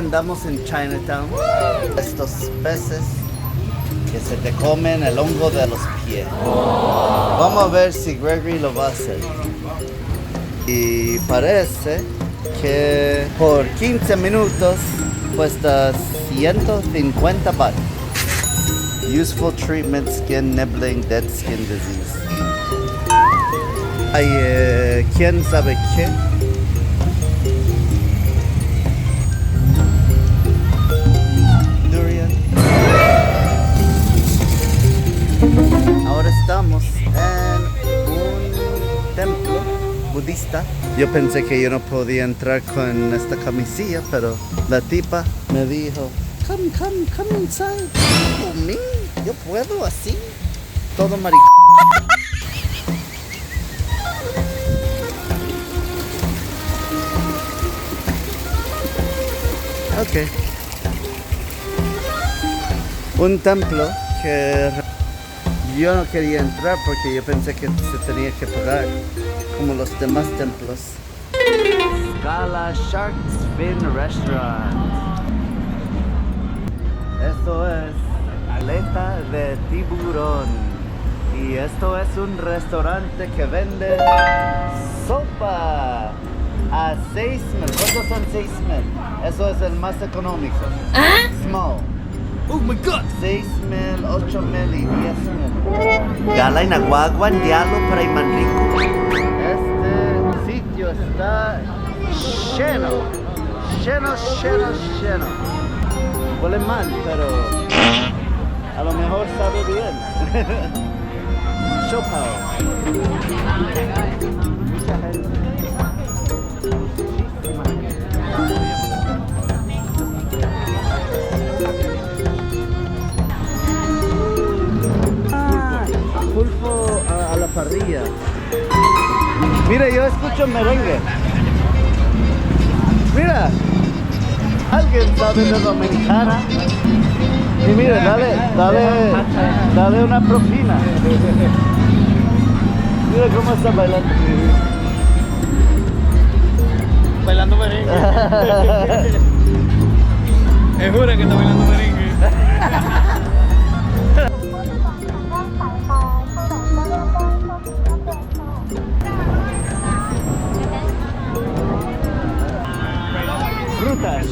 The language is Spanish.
Andamos en Chinatown. Estos peces que se te comen el hongo de los pies. Vamos a ver si Gregory lo va a hacer. Y parece que por 15 minutos cuesta 150 baht. Useful treatment, skin nibbling, dead skin disease. Hay quién sabe qué. Durian. Ahora estamos en un templo budista. Yo pensé que yo no podía entrar con esta camisilla, pero la tipa me dijo, come inside. Oh, me, yo puedo así. Todo maricón. Ok. Un templo que yo no quería entrar porque yo pensé que se tenía que pagar como los demás templos. Scala Shark's Fin Restaurant. Esto es aleta de tiburón. Y esto es un restaurante que vende sopa a 6,000. ¿Cuántos son 6,000? Eso es el más económico. Small. Oh my god! 6,000, 8,000 y 10,000. Gala en Aguaguan, diablo para Manrico. Este sitio está lleno. Lleno. Huele mal, pero a lo mejor sabe bien. Show power. Mucha gente. Pulpo a la parrilla. Mira, yo escucho merengue. Mira, alguien sabe de dominicana. Y mira, dale una propina. Mira cómo está bailando. Bailando merengue. Es jura que está bailando merengue. Frutas.